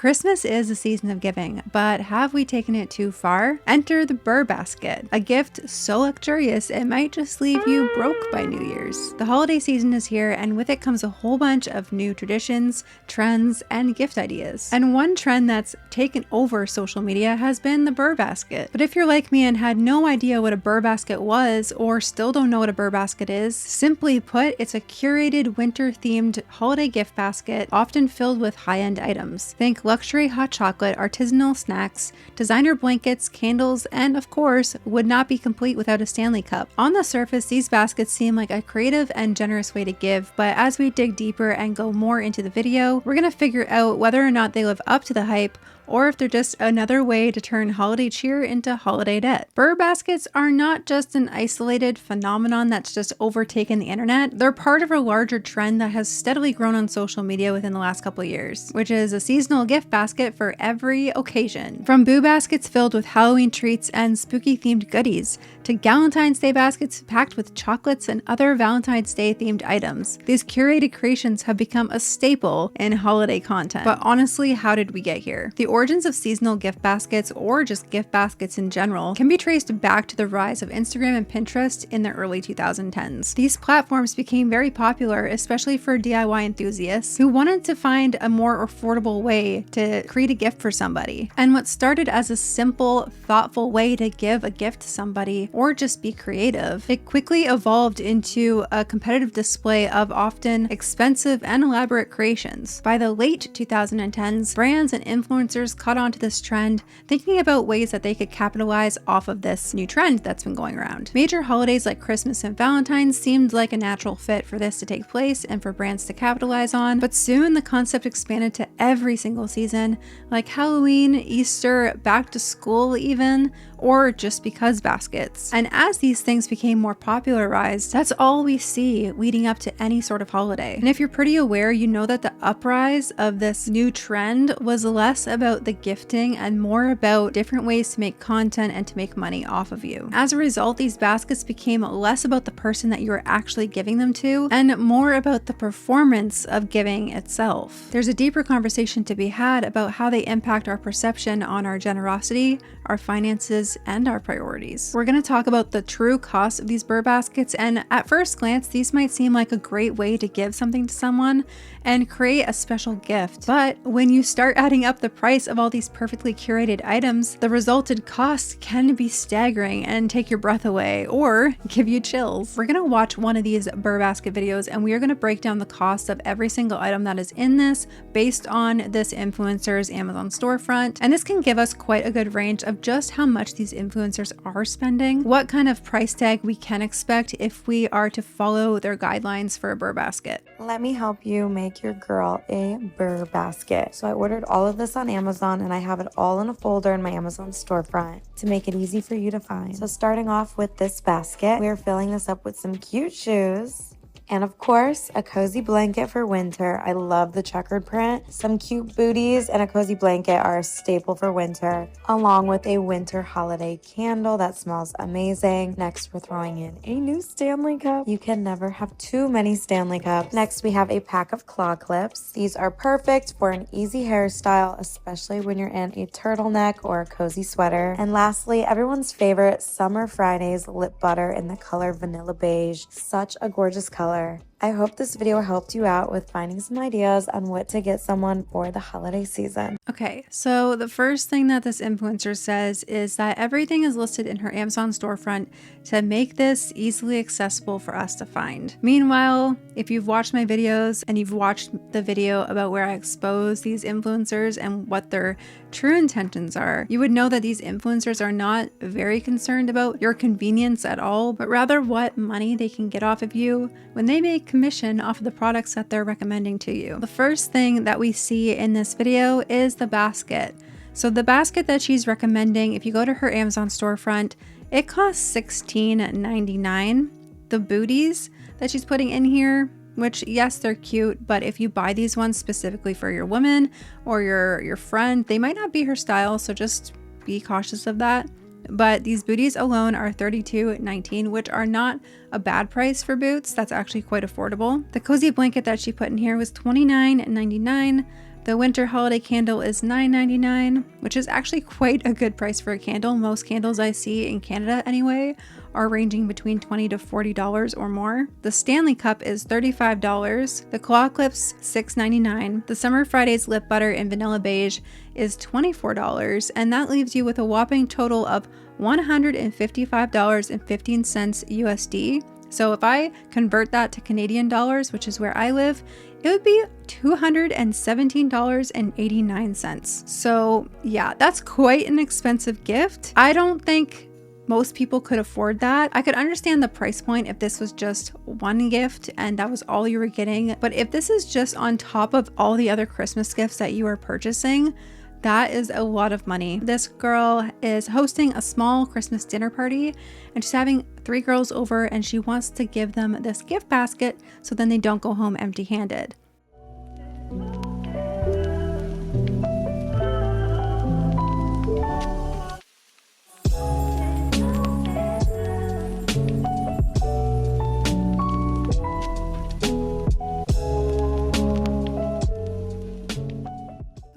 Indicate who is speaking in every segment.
Speaker 1: Christmas is a season of giving, but have we taken it too far? Enter the Burr Basket, a gift so luxurious it might just leave you broke by New Year's. The holiday season is here, and with it comes a whole bunch of new traditions, trends, and gift ideas. And one trend that's taken over social media has been the Burr Basket. But if you're like me and had no idea what a Burr Basket was, or still don't know what a Burr Basket is, simply put, it's a curated winter-themed holiday gift basket, often filled with high-end items. Think luxury hot chocolate, artisanal snacks, designer blankets, candles, and of course, would not be complete without a Stanley Cup. On the surface, these baskets seem like a creative and generous way to give, but as we dig deeper and go more into the video, we're gonna figure out whether or not they live up to the hype, or if they're just another way to turn holiday cheer into holiday debt. Burr baskets are not just an isolated phenomenon that's just overtaken the internet. They're part of a larger trend that has steadily grown on social media within the last couple of years, which is a seasonal gift basket for every occasion. From boo baskets filled with Halloween treats and spooky themed goodies, to Valentine's Day baskets packed with chocolates and other Valentine's Day themed items. These curated creations have become a staple in holiday content. But honestly, how did we get here? The origins of seasonal gift baskets, or just gift baskets in general, can be traced back to the rise of Instagram and Pinterest in the early 2010s. These platforms became very popular, especially for DIY enthusiasts who wanted to find a more affordable way to create a gift for somebody. And what started as a simple, thoughtful way to give a gift to somebody or just be creative, it quickly evolved into a competitive display of often expensive and elaborate creations. By the late 2010s, brands and influencers caught on to this trend, thinking about ways that they could capitalize off of this new trend that's been going around. Major holidays like Christmas and Valentine's seemed like a natural fit for this to take place and for brands to capitalize on, but soon the concept expanded to every single season, like Halloween, Easter, back to school even, or just because baskets. And as these things became more popularized, that's all we see leading up to any sort of holiday. And if you're pretty aware, you know that the uprise of this new trend was less about the gifting and more about different ways to make content and to make money off of you. As a result, these baskets became less about the person that you are actually giving them to and more about the performance of giving itself. There's a deeper conversation to be had about how they impact our perception on our generosity, our finances, and our priorities. We're going to talk about the true cost of these Burr baskets, and at first glance, these might seem like a great way to give something to someone and create a special gift. But when you start adding up the price of all these perfectly curated items, the resulted cost can be staggering and take your breath away or give you chills. We're going to watch one of these Burr basket videos, and we are going to break down the cost of every single item that is in this based on this influencer's Amazon storefront. And this can give us quite a good range of just how much these influencers are spending, what kind of price tag we can expect if we are to follow their guidelines for a Burr basket.
Speaker 2: Let me help you make your girl a Burr basket. So I ordered all of this on Amazon, and I have it all in a folder in my Amazon storefront to make it easy for you to find. So starting off with this basket, we are filling this up with some cute shoes. And of course, a cozy blanket for winter. I love the checkered print. Some cute booties and a cozy blanket are a staple for winter, along with a winter holiday candle that smells amazing. Next, we're throwing in a new Stanley Cup. You can never have too many Stanley Cups. Next, we have a pack of claw clips. These are perfect for an easy hairstyle, especially when you're in a turtleneck or a cozy sweater. And lastly, everyone's favorite Summer Fridays lip butter in the color Vanilla Beige. Such a gorgeous color. I hope this video helped you out with finding some ideas on what to get someone for the holiday season.
Speaker 1: Okay, so the first thing that this influencer says is that everything is listed in her Amazon storefront to make this easily accessible for us to find. Meanwhile, if you've watched my videos and you've watched the video about where I expose these influencers and what their true intentions are, you would know that these influencers are not very concerned about your convenience at all, but rather what money they can get off of you when they make commission off of the products that they're recommending to you. The first thing that we see in this video is the basket. So the basket that she's recommending, if you go to her Amazon storefront, it costs $16.99. The booties that she's putting in here, which yes, they're cute, but if you buy these ones specifically for your woman or your friend, they might not be her style, so just be cautious of that. But these booties alone are $32.19, which are not a bad price for boots. That's actually quite affordable. The cozy blanket that she put in here was $29.99. The winter holiday candle is $9.99, which is actually quite a good price for a candle. Most candles I see in Canada anyway are ranging between $20 to $40 or more. The Stanley Cup is $35. The Claw Clips, $6.99. The Summer Fridays Lip Butter in Vanilla Beige is $24, and that leaves you with a whopping total of $155.15 USD. So if I convert that to Canadian dollars, which is where I live, it would be $217.89. So yeah, that's quite an expensive gift. I don't think most people could afford that. I could understand the price point if this was just one gift and that was all you were getting. But if this is just on top of all the other Christmas gifts that you are purchasing, that is a lot of money. This girl is hosting a small Christmas dinner party and she's having 3 girls over and she wants to give them this gift basket so then they don't go home empty-handed.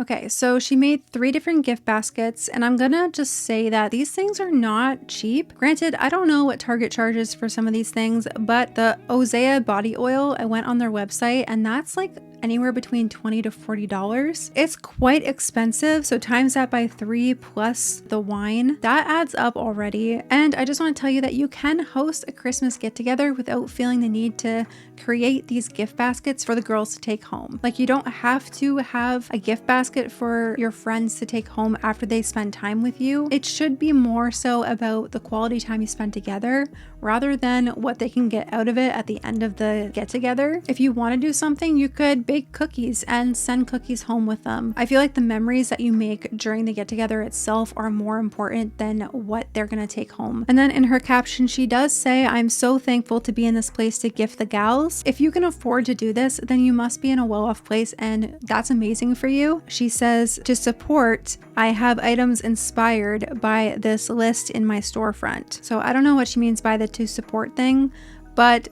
Speaker 1: Okay, so she made 3 different gift baskets, and I'm gonna just say that these things are not cheap. Granted, I don't know what Target charges for some of these things, but the Osea body oil, I went on their website, and that's like anywhere between $20 to $40. It's quite expensive, so times that by 3 plus the wine, that adds up already. And I just want to tell you that you can host a Christmas get together without feeling the need to create these gift baskets for the girls to take home. Like, you don't have to have a gift basket for your friends to take home after they spend time with you. It should be more so about the quality time you spend together rather than what they can get out of it at the end of the get together. If you want to do something, you could bake cookies and send cookies home with them. I feel like the memories that you make during the get together itself are more important than what they're gonna take home. And then in her caption, she does say, "I'm so thankful to be in this place to gift the gals." If you can afford to do this, then you must be in a well-off place and that's amazing for you. She says, "To support, I have items inspired by this list in my storefront." So I don't know what she means by the to support thing, but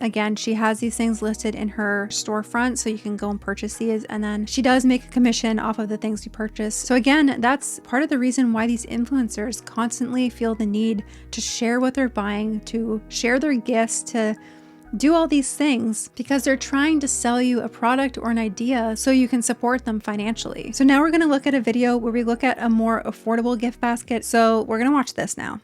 Speaker 1: again, she has these things listed in her storefront so you can go and purchase these, and then she does make a commission off of the things you purchase. So again, that's part of the reason why these influencers constantly feel the need to share what they're buying, to share their gifts, to do all these things, because they're trying to sell you a product or an idea so you can support them financially. So now we're going to look at a video where we look at a more affordable gift basket. So we're going to watch this now.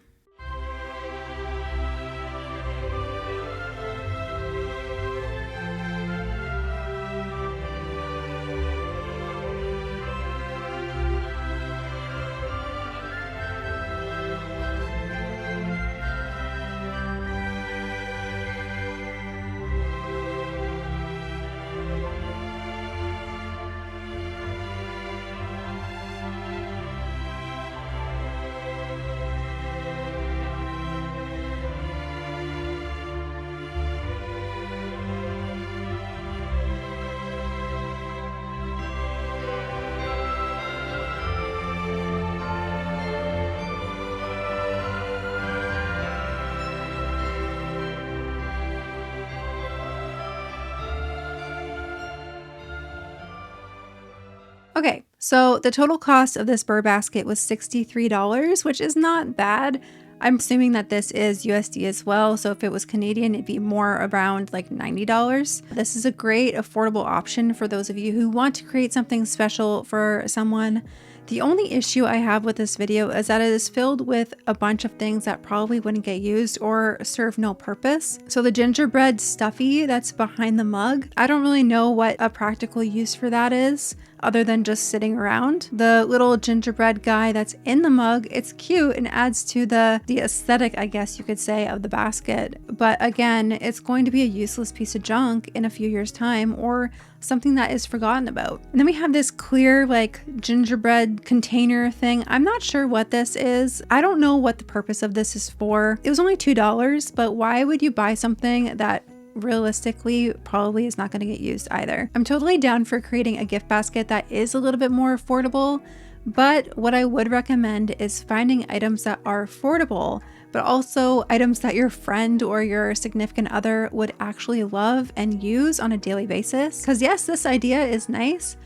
Speaker 1: Okay, so the total cost of this Burr basket was $63, which is not bad. I'm assuming that this is USD as well, so if it was Canadian, it'd be more around like $90. This is a great affordable option for those of you who want to create something special for someone. The only issue I have with this video is that it is filled with a bunch of things that probably wouldn't get used or serve no purpose. So the gingerbread stuffy that's behind the mug, I don't really know what a practical use for that is, other than just sitting around. The little gingerbread guy that's in the mug, it's cute and adds to the aesthetic, I guess you could say, of the basket. But again, it's going to be a useless piece of junk in a few years' time, or something that is forgotten about. And then we have this clear like gingerbread container thing. I'm not sure what this is. I don't know what the purpose of this is for. It was only $2, but why would you buy something that realistically probably is not going to get used either? I'm totally down for creating a gift basket that is a little bit more affordable, but what I would recommend is finding items that are affordable, but also items that your friend or your significant other would actually love and use on a daily basis. Because yes, this idea is nice,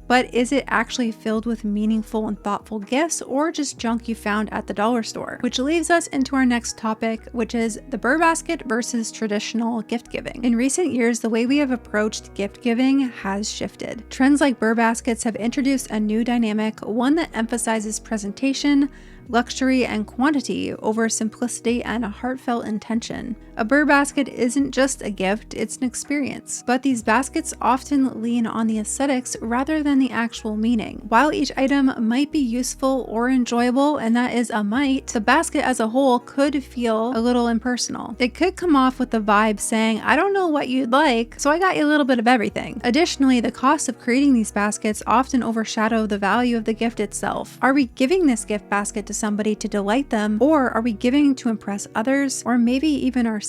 Speaker 1: but is it actually filled with meaningful and thoughtful gifts or just junk you found at the dollar store? Which leads us into our next topic, which is the Burr Basket versus traditional gift giving. In recent years, the way we have approached gift giving has shifted. Trends like Burr Baskets have introduced a new dynamic, one that emphasizes presentation, luxury, and quantity over simplicity and a heartfelt intention. A Burr basket isn't just a gift, it's an experience. But these baskets often lean on the aesthetics rather than the actual meaning. While each item might be useful or enjoyable, and that is a might, the basket as a whole could feel a little impersonal. It could come off with the vibe saying, I don't know what you'd like, so I got you a little bit of everything. Additionally, the cost of creating these baskets often overshadow the value of the gift itself. Are we giving this gift basket to somebody to delight them, or are we giving to impress others, or maybe even ourselves?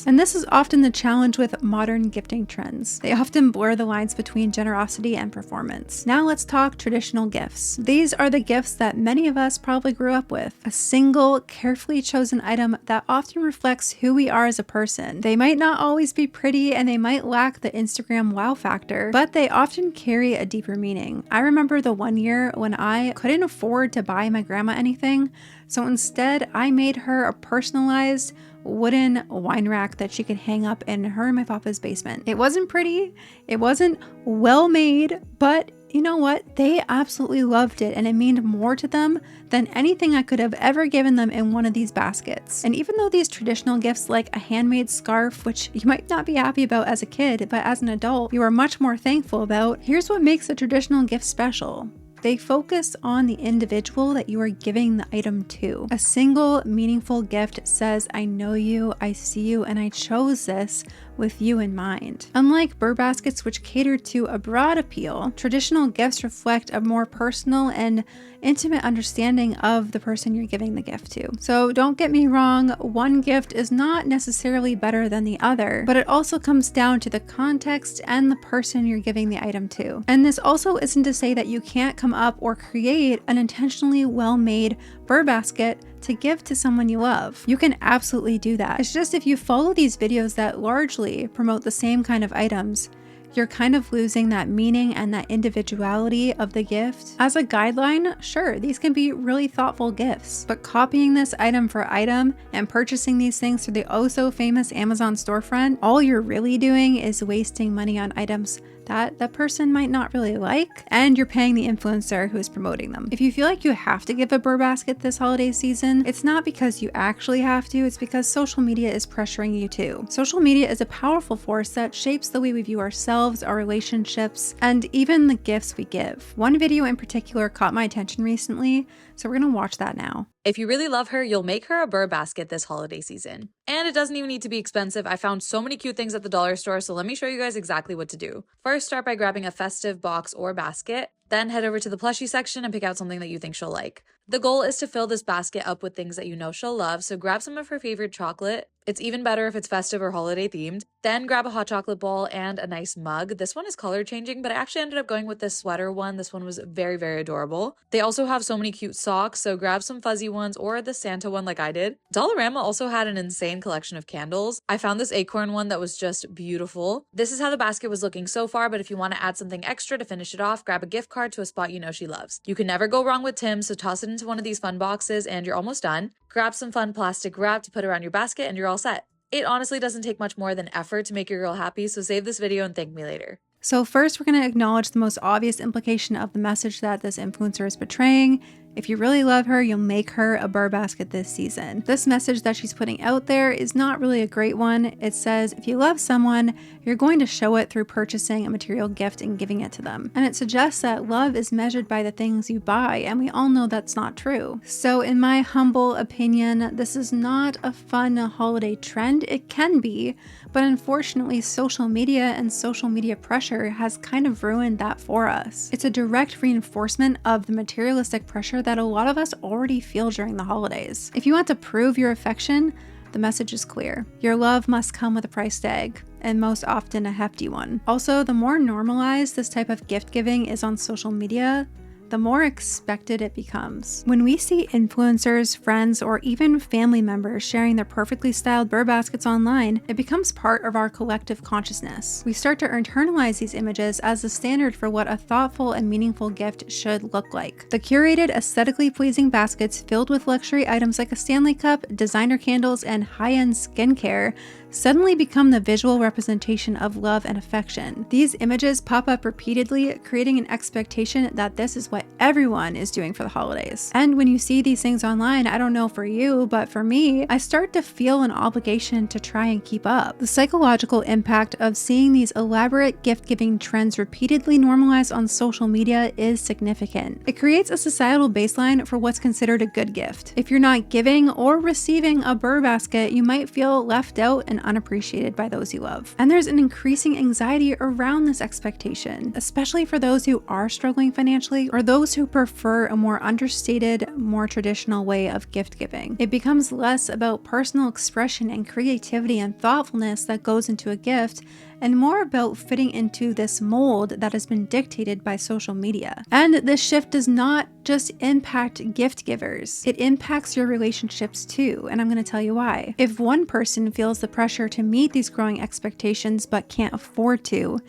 Speaker 1: And this is often the challenge with modern gifting trends. They often blur the lines between generosity and performance. Now let's talk traditional gifts. These are the gifts that many of us probably grew up with. A single, carefully chosen item that often reflects who we are as a person. They might not always be pretty and they might lack the Instagram wow factor, but they often carry a deeper meaning. I remember the one year when I couldn't afford to buy my grandma anything, so instead I made her a personalized wooden wine rack that she could hang up in her and my papa's basement. It wasn't pretty, it wasn't well made, but you know what? They absolutely loved it, and it meant more to them than anything I could have ever given them in one of these baskets. And even though these traditional gifts like a handmade scarf, which you might not be happy about as a kid, but as an adult, you are much more thankful about, here's what makes a traditional gift special. They focus on the individual that you are giving the item to. A single meaningful gift says, I know you, I see you, and I chose this with you in mind. Unlike Burr baskets, which cater to a broad appeal, traditional gifts reflect a more personal and intimate understanding of the person you're giving the gift to. So don't get me wrong, one gift is not necessarily better than the other, but it also comes down to the context and the person you're giving the item to. And this also isn't to say that you can't come up or create an intentionally well-made Burr basket to give to someone you love. You can absolutely do that. It's just if you follow these videos that largely promote the same kind of items, you're kind of losing that meaning and that individuality of the gift. As a guideline, sure, these can be really thoughtful gifts, but copying this item for item and purchasing these things through the oh so famous Amazon storefront, all you're really doing is wasting money on items that that person might not really like, and you're paying the influencer who is promoting them. If you feel like you have to give a Burr basket this holiday season, it's not because you actually have to, it's because social media is pressuring you to. Social media is a powerful force that shapes the way we view ourselves, our relationships, and even the gifts we give. One video in particular caught my attention recently, so we're gonna watch that now.
Speaker 3: If you really love her, you'll make her a Burr basket this holiday season. And it doesn't even need to be expensive. I found so many cute things at the dollar store, so let me show you guys exactly what to do. First, start by grabbing a festive box or basket. Then head over to the plushie section and pick out something that you think she'll like. The goal is to fill this basket up with things that you know she'll love, so grab some of her favorite chocolate. It's even better if it's festive or holiday themed. Then grab a hot chocolate ball and a nice mug. This one is color changing, but I actually ended up going with this sweater one. This one was very, very adorable. They also have so many cute socks, so grab some fuzzy ones or the Santa one like I did. Dollarama also had an insane collection of candles. I found this acorn one that was just beautiful. This is how the basket was looking so far, but if you want to add something extra to finish it off, grab a gift card to a spot you know she loves. You can never go wrong with Tim's, so toss it into one of these fun boxes and you're almost done. Grab some fun plastic wrap to put around your basket and you're all set. It honestly doesn't take much more than effort to make your girl happy, so save this video and thank me later.
Speaker 1: So first, we're going to acknowledge the most obvious implication of the message that this influencer is portraying. If you really love her, you'll make her a Burr basket this season. This message that she's putting out there is not really a great one. It says, if you love someone, you're going to show it through purchasing a material gift and giving it to them. And it suggests that love is measured by the things you buy, and we all know that's not true. So in my humble opinion, this is not a fun holiday trend. It can be, but unfortunately, social media and social media pressure has kind of ruined that for us. It's a direct reinforcement of the materialistic pressure that a lot of us already feel during the holidays. If you want to prove your affection, the message is clear. Your love must come with a price tag, and most often a hefty one. Also, the more normalized this type of gift giving is on social media, the more expected it becomes. When we see influencers, friends, or even family members sharing their perfectly styled Burr Baskets online, it becomes part of our collective consciousness. We start to internalize these images as the standard for what a thoughtful and meaningful gift should look like. The curated, aesthetically pleasing baskets filled with luxury items like a Stanley Cup, designer candles, and high-end skincare suddenly become the visual representation of love and affection. These images pop up repeatedly, creating an expectation that this is what everyone is doing for the holidays. And when you see these things online, I don't know for you, but for me, I start to feel an obligation to try and keep up. The psychological impact of seeing these elaborate gift-giving trends repeatedly normalized on social media is significant. It creates a societal baseline for what's considered a good gift. If you're not giving or receiving a Burr basket, you might feel left out and unappreciated by those you love. And there's an increasing anxiety around this expectation, especially for those who are struggling financially or those who prefer a more understated, more traditional way of gift giving. It becomes less about personal expression and creativity and thoughtfulness that goes into a gift, and more about fitting into this mold that has been dictated by social media. And this shift does not just impact gift givers, it impacts your relationships too, and I'm going to tell you why. If one person feels the pressure to meet these growing expectations but can't afford to,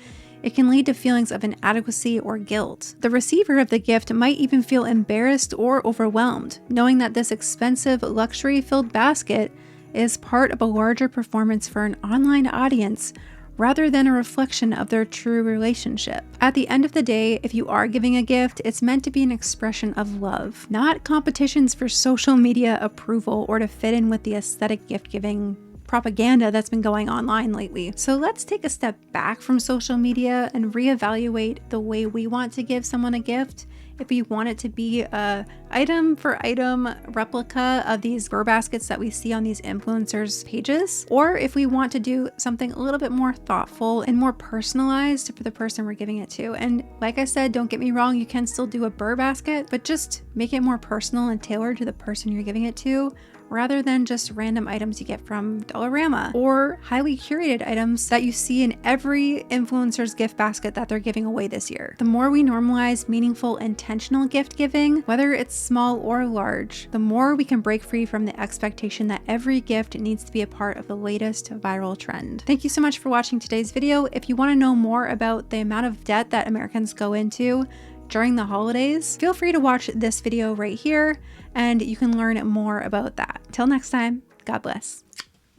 Speaker 1: it can lead to feelings of inadequacy or guilt. The receiver of the gift might even feel embarrassed or overwhelmed, knowing that this expensive, luxury-filled basket is part of a larger performance for an online audience rather than a reflection of their true relationship. At the end of the day, if you are giving a gift, it's meant to be an expression of love, not competitions for social media approval or to fit in with the aesthetic gift-giving propaganda that's been going online lately. So let's take a step back from social media and reevaluate the way we want to give someone a gift. If we want it to be a item for item replica of these Burr baskets that we see on these influencers pages, or if we want to do something a little bit more thoughtful and more personalized for the person we're giving it to. And like I said, don't get me wrong, you can still do a Burr basket, but just make it more personal and tailored to the person you're giving it to, rather than just random items you get from Dollarama or highly curated items that you see in every influencer's gift basket that they're giving away this year. The more we normalize meaningful, intentional gift giving, whether it's small or large, the more we can break free from the expectation that every gift needs to be a part of the latest viral trend. Thank you so much for watching today's video. If you want to know more about the amount of debt that Americans go into during the holidays, feel free to watch this video right here and you can learn more about that. Till next time, God bless.